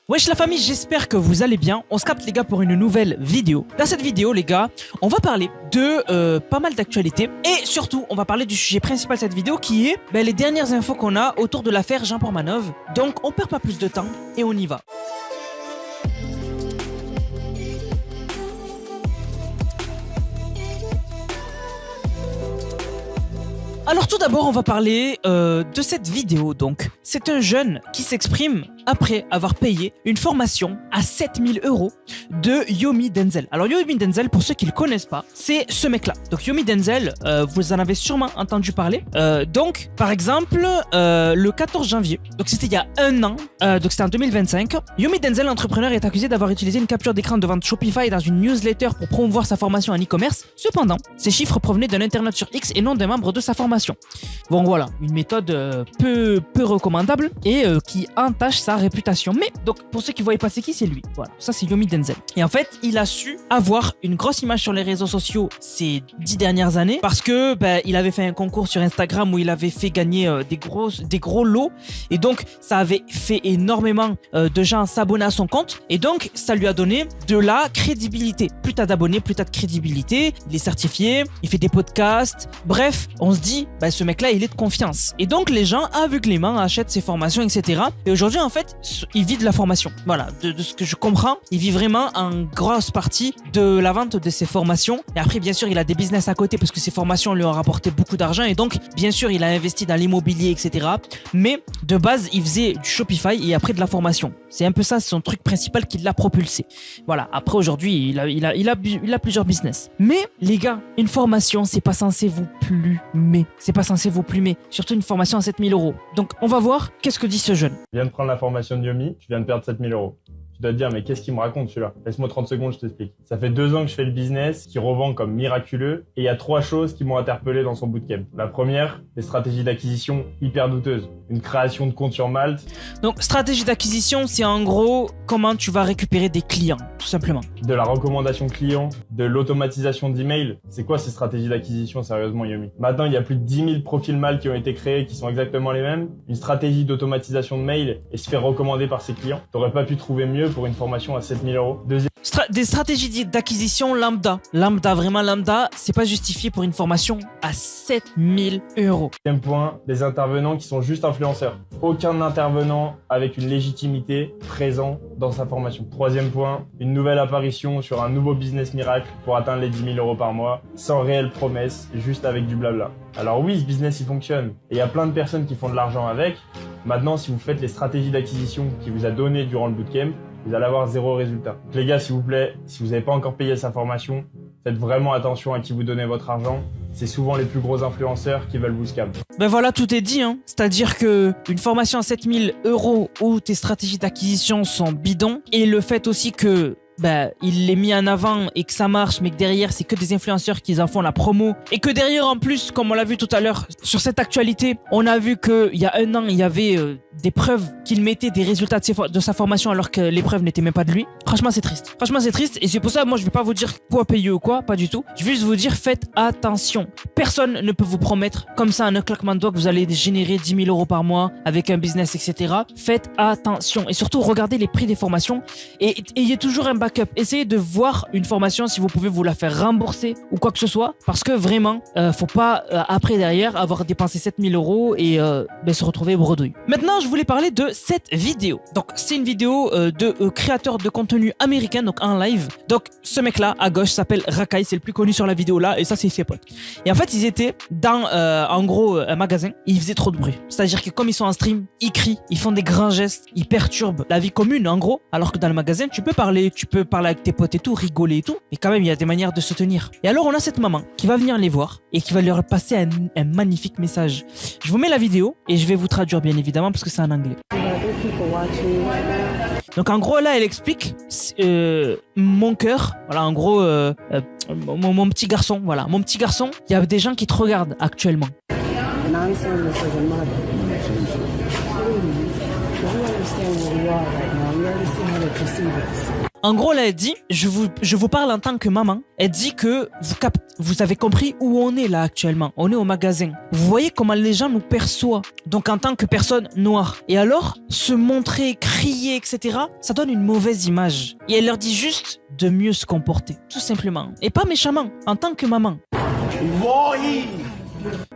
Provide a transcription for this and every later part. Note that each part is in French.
Wesh la famille, j'espère que vous allez bien. On se capte les gars pour une nouvelle vidéo. Dans cette vidéo les gars, on va parler de pas mal d'actualités. Et surtout, on va parler du sujet principal de cette vidéo qui est les dernières infos qu'on a autour de l'affaire Jean Portmanov. Donc on perd pas plus de temps et on y va. Alors tout d'abord, on va parler de cette vidéo. Donc, c'est un jeune qui s'exprime après avoir payé une formation à 7000 € de Yomi Denzel. Alors Yomi Denzel, pour ceux qui ne le connaissent pas, c'est ce mec-là. Donc Yomi Denzel, vous en avez sûrement entendu parler. Donc, par exemple, le 14 janvier, donc c'était il y a un an, donc c'était en 2025, Yomi Denzel, l'entrepreneur, est accusé d'avoir utilisé une capture d'écran de vente Shopify dans une newsletter pour promouvoir sa formation en e-commerce. Cependant, ces chiffres provenaient d'un internaute sur X et non d'un membre de sa formation. Bon voilà, une méthode peu recommandable et qui entache sa réputation. Mais donc pour ceux qui ne voyaient pas c'est qui, c'est lui. Voilà, ça c'est Yomi Denzel. Et en fait, il a su avoir une grosse image sur les réseaux sociaux ces 10 dernières années parce que il avait fait un concours sur Instagram où il avait fait gagner des gros lots et donc ça avait fait énormément de gens s'abonner à son compte et donc ça lui a donné de la crédibilité. Plus t'as d'abonnés, plus t'as de crédibilité. Il est certifié, il fait des podcasts. Bref, on se dit ce mec-là, il est de confiance. Et donc, les gens, aveuglément, achètent ses formations, etc. Et aujourd'hui, en fait, il vit de la formation. Voilà, de ce que je comprends, il vit vraiment en grosse partie de la vente de ses formations. Et après, bien sûr, il a des business à côté parce que ses formations lui ont rapporté beaucoup d'argent. Et donc, bien sûr, il a investi dans l'immobilier, etc. Mais de base, il faisait du Shopify et après de la formation. C'est un peu ça, son truc principal qui l'a propulsé. Voilà, après, aujourd'hui, il a plusieurs business. Mais, les gars, une formation, c'est pas censé vous plumer. C'est pas censé vous plumer, surtout une formation à 7000 €. Donc on va voir qu'est-ce que dit ce jeune. Tu viens de prendre la formation de Yomi, tu viens de perdre 7000 €. Tu dois te dire, mais qu'est-ce qu'il me raconte celui-là? Laisse-moi 30 secondes, je t'explique. Ça fait 2 ans que je fais le business, qui revend comme miraculeux, et il y a 3 choses qui m'ont interpellé dans son bootcamp. La première, les stratégies d'acquisition hyper douteuses. Une création de compte sur Malte. Donc stratégie d'acquisition, c'est en gros comment tu vas récupérer des clients, tout simplement. De la recommandation client, de l'automatisation d'email. C'est quoi ces stratégies d'acquisition, sérieusement, Yomi? Maintenant, il y a plus de 10 000 profils Malte qui ont été créés, qui sont exactement les mêmes. Une stratégie d'automatisation de mail et se faire recommander par ses clients. T'aurais pas pu trouver mieux pour une formation à 7000 €. Deuxième. Des stratégies d'acquisition lambda. Vraiment lambda, c'est pas justifié pour une formation à 7000 €. Deuxième point, des intervenants qui sont juste influenceurs. Aucun intervenant avec une légitimité présent dans sa formation. Troisième point, une nouvelle apparition sur un nouveau business miracle pour atteindre les 10 000 € par mois, sans réelle promesse, juste avec du blabla. Alors oui, ce business il fonctionne et il y a plein de personnes qui font de l'argent avec. Maintenant, si vous faites les stratégies d'acquisition qu'il vous a données durant le bootcamp, vous allez avoir 0 résultat. Donc les gars, s'il vous plaît, si vous n'avez pas encore payé sa formation, faites vraiment attention à qui vous donnez votre argent. C'est souvent les plus gros influenceurs qui veulent vous scam. Voilà, tout est dit, hein. C'est-à-dire que une formation à 7000 € où tes stratégies d'acquisition sont bidons et le fait aussi que il l'est mis en avant et que ça marche, mais que derrière, c'est que des influenceurs qui en font la promo. Et que derrière, en plus, comme on l'a vu tout à l'heure, sur cette actualité, on a vu qu'il y a un an, il y avait des preuves qu'il mettait des résultats de sa formation alors que les preuves n'étaient même pas de lui. Franchement, c'est triste. Franchement, c'est triste. Et c'est pour ça, moi, je vais pas vous dire quoi payer ou quoi, pas du tout. Je vais juste vous dire, faites attention. Personne ne peut vous promettre, comme ça, en un claquement de doigts, que vous allez générer 10 000 € par mois avec un business, etc. Faites attention. Et surtout, regardez les prix des formations et ayez toujours un backup. Essayez de voir une formation si vous pouvez vous la faire rembourser ou quoi que ce soit parce que vraiment faut pas après derrière avoir dépensé 7000 € et se retrouver bredouille. Maintenant je voulais parler de cette vidéo. Donc c'est une vidéo de créateur de contenu américain, donc en live. Donc ce mec là à gauche s'appelle Rakai, c'est le plus connu sur la vidéo là et ça c'est ses potes. Et en fait ils étaient dans en gros un magasin et ils faisaient trop de bruit. C'est-à-dire que comme ils sont en stream, ils crient, ils font des grands gestes, ils perturbent la vie commune en gros, alors que dans le magasin tu peux parler avec tes potes et tout, rigoler et tout, mais quand même il y a des manières de se tenir. Et alors on a cette maman qui va venir les voir et qui va leur passer un magnifique message. Je vous mets la vidéo et je vais vous traduire bien évidemment parce que c'est en anglais. Donc en gros là elle explique mon cœur, voilà en gros mon petit garçon, voilà mon petit garçon, il y a des gens qui te regardent actuellement. En gros, là, elle dit, je vous parle en tant que maman. Elle dit que vous avez compris où on est là actuellement. On est au magasin. Vous voyez comment les gens nous perçoivent. Donc, en tant que personne noire. Et alors, se montrer, crier, etc., ça donne une mauvaise image. Et elle leur dit juste de mieux se comporter. Tout simplement. Et pas méchamment. En tant que maman.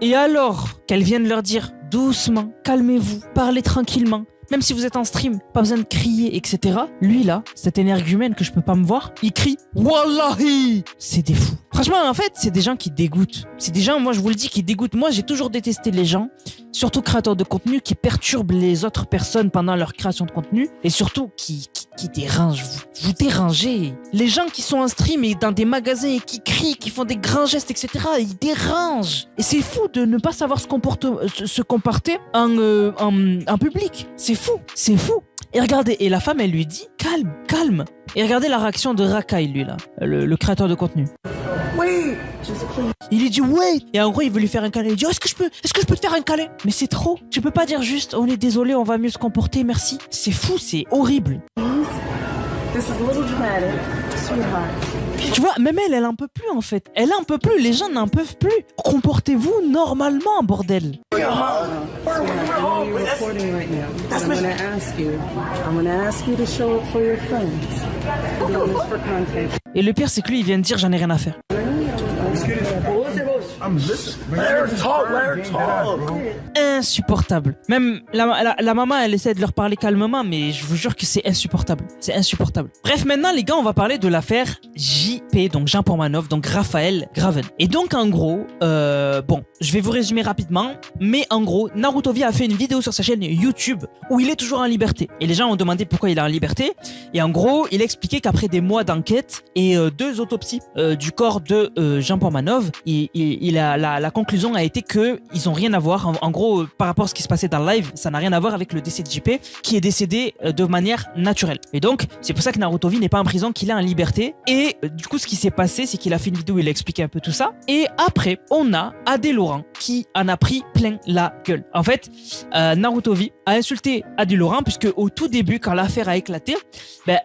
Et alors qu'elle vienne leur dire doucement, calmez-vous, parlez tranquillement. Même si vous êtes en stream, pas besoin de crier, etc. Lui là, cet énergumène que je peux pas me voir, il crie Wallahi. C'est des fous. Franchement, en fait, c'est des gens qui dégoûtent. C'est des gens, moi je vous le dis, qui dégoûtent. Moi j'ai toujours détesté les gens, surtout créateurs de contenu, qui perturbent les autres personnes pendant leur création de contenu. Et surtout qui dérangent. Vous dérangez. Les gens qui sont en stream et dans des magasins et qui crient, qui font des grands gestes, etc. Ils dérangent. Et c'est fou de ne pas savoir se comporter en public. C'est fou, c'est fou. Et regardez, et la femme, elle lui dit, calme, calme. Et regardez la réaction de Rakai, lui, là, le créateur de contenu. Oui. Il lui dit, ouais. Et en gros, il veut lui faire un câlin. Il dit, est-ce que je peux te faire un câlin? Mais c'est trop. Tu peux pas dire juste, on est désolé, on va mieux se comporter, merci. C'est fou, c'est horrible. This is a little dramatic, sweetheart. Tu vois, même elle en peut plus en fait. Elle en peut plus, les gens n'en peuvent plus. Comportez-vous normalement, bordel. Et le pire, c'est que lui, il vient de dire j'en ai rien à faire. Insupportable. Même la maman, elle essaie de leur parler calmement, mais je vous jure que c'est insupportable. C'est insupportable. Bref, maintenant, les gars, on va parler de l'affaire JP, donc Jean Pormanov, donc Raphaël Graven. Et donc, en gros, bon, je vais vous résumer rapidement, mais en gros, Narutovi a fait une vidéo sur sa chaîne YouTube où il est toujours en liberté. Et les gens ont demandé pourquoi il est en liberté. Et en gros, il expliquait qu'après des mois d'enquête et 2 autopsies du corps de Jean Pormanov, la conclusion a été que ils ont rien à voir. En gros, par rapport à ce qui se passait dans le live, ça n'a rien à voir avec le décès de JP, qui est décédé de manière naturelle. Et donc, c'est pour ça que Narutovi n'est pas en prison, qu'il est en liberté. Et du coup, ce qui s'est passé, c'est qu'il a fait une vidéo où il a expliqué un peu tout ça. Et après, on a Adé Laurent qui en a pris plein la gueule. En fait, Narutovi a insulté Adé Laurent puisque au tout début, quand l'affaire a éclaté,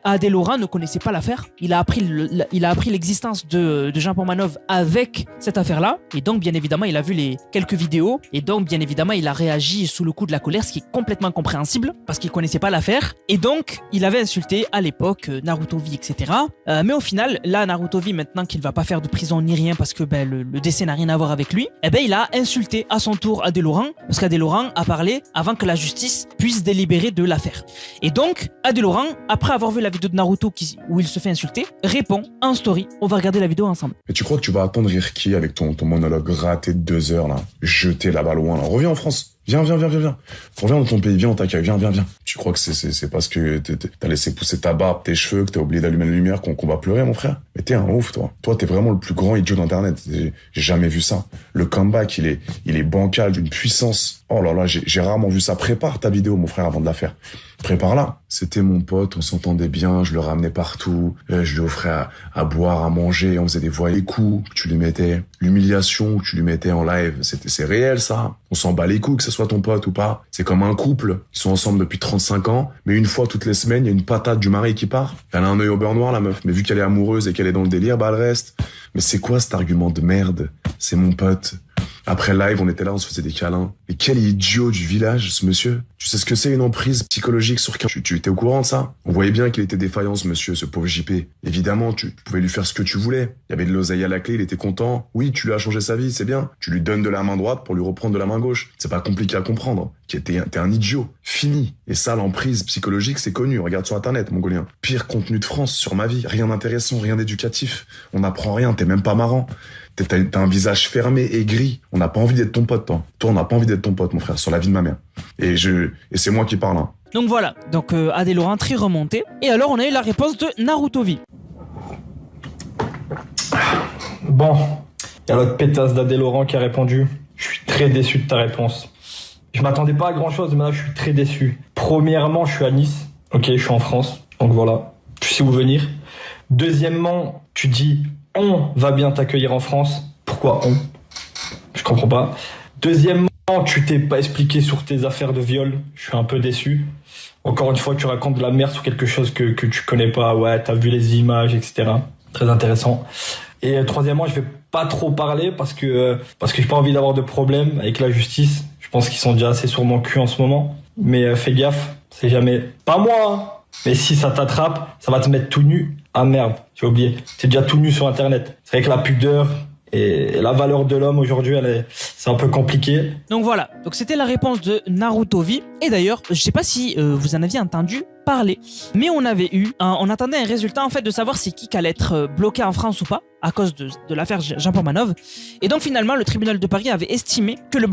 Adé Laurent ne connaissait pas l'affaire. Il a appris l'existence de Jean Pormanov avec cette affaire-là. Et donc, bien évidemment, il a vu les quelques vidéos. Et donc, bien évidemment, il a réagi sous le coup de la colère, ce qui est complètement compréhensible parce qu'il connaissait pas l'affaire. Et donc, il avait insulté à l'époque Narutovi, etc. Mais au final, là, Narutovi, maintenant qu'il va pas faire de prison ni rien parce que le décès n'a rien à voir avec lui, il a insulté à son tour Adé Laurent parce qu'Adé Laurent a parlé avant que la justice puisse délibérer de l'affaire. Et donc, Adé Laurent, après avoir vu la vidéo de Naruto où il se fait insulter, répond en story. On va regarder la vidéo ensemble. Mais tu crois que tu vas attendre Irki avec ton monologue raté de 2 heures là, jeter là-bas loin là. Reviens en France. Viens. Reviens dans ton pays, viens, on t'accueille, viens. Tu crois que c'est parce que t'as laissé pousser ta barbe, tes cheveux, que t'as oublié d'allumer la lumière qu'on va pleurer, mon frère? Mais t'es un ouf, toi. Toi, t'es vraiment le plus grand idiot d'Internet. J'ai jamais vu ça. Le comeback, il est bancal, d'une puissance. Oh là là, j'ai rarement vu ça. Prépare ta vidéo, mon frère, avant de la faire. Prépare-la. C'était mon pote, on s'entendait bien, je le ramenais partout, je lui offrais à boire, à manger, on faisait des voix, les coups que tu lui mettais, l'humiliation que tu lui mettais en live, c'est réel ça. On s'en bat les couilles que ce soit ton pote ou pas. C'est comme un couple, ils sont ensemble depuis 35 ans, mais une fois toutes les semaines, il y a une patate du mari qui part. Elle a un œil au beurre noir, la meuf, mais vu qu'elle est amoureuse et qu'elle est dans le délire, elle reste. Mais c'est quoi cet argument de merde? C'est mon pote. Après live, on était là, on se faisait des câlins. Mais quel idiot du village, ce monsieur. Tu sais ce que c'est une emprise psychologique sur quelqu'un? Tu étais au courant de ça? On voyait bien qu'il était défaillant, ce monsieur, ce pauvre JP. Évidemment, tu pouvais lui faire ce que tu voulais. Il y avait de l'oseille à la clé, il était content. Oui, tu lui as changé sa vie, c'est bien. Tu lui donnes de la main droite pour lui reprendre de la main gauche. C'est pas compliqué à comprendre. T'es un idiot. Fini. Et ça, l'emprise psychologique, c'est connu. Regarde sur Internet, mongolien. Pire contenu de France sur ma vie. Rien d'intéressant, rien d'éducatif. On n'apprend rien, t'es même pas marrant. T'as un visage fermé et gris. On n'a pas envie d'être ton pote, toi. Toi, on n'a pas envie d'être ton pote, mon frère, sur la vie de ma mère. Et c'est moi qui parle, hein. Donc voilà. Donc Adé Laurent très remonté. Et alors, on a eu la réponse de Narutovi. Bon. Il y a l'autre pétasse d'Adé Laurent qui a répondu. Je suis très déçu de ta réponse. Je m'attendais pas à grand chose, mais là, je suis très déçu. Premièrement, je suis à Nice. Ok, je suis en France. Donc voilà. Tu sais où venir. Deuxièmement, tu dis... On va bien t'accueillir en France. Pourquoi on? Je comprends pas. Deuxièmement, tu t'es pas expliqué sur tes affaires de viol. Je suis un peu déçu. Encore une fois, tu racontes de la merde sur quelque chose que tu connais pas. Ouais, t'as vu les images, etc. Très intéressant. Et troisièmement, je vais pas trop parler parce que j'ai pas envie d'avoir de problème avec la justice. Je pense qu'ils sont déjà assez sur mon cul en ce moment. Mais fais gaffe, c'est jamais... Pas moi, hein. Mais si ça t'attrape, ça va te mettre tout nu. Ah merde, j'ai oublié. T'es déjà tout nu sur Internet. C'est vrai que la pudeur et la valeur de l'homme aujourd'hui, c'est un peu compliqué. Donc voilà, donc c'était la réponse de Narutovi. Et d'ailleurs, je sais pas si vous en aviez entendu parler, mais on attendait un résultat en fait de savoir si Kik allait être bloqué en France ou pas à cause de l'affaire Jean Pormanov. Et donc finalement, le tribunal de Paris avait estimé que le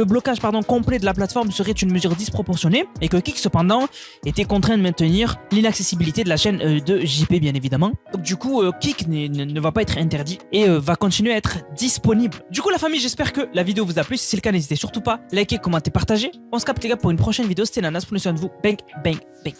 blocage complet de la plateforme serait une mesure disproportionnée et que Kik cependant était contraint de maintenir l'inaccessibilité de la chaîne de JP bien évidemment. Donc du coup, Kik ne va pas être interdit et va continuer à être disponible. Du coup la famille, j'espère que la vidéo vous a plu. Si c'est le cas, n'hésitez surtout pas à liker, commenter, partager. On se capte les gars pour une prochaine vidéo. C'était Nanas, prenez soin de vous. Bang, bang, bang.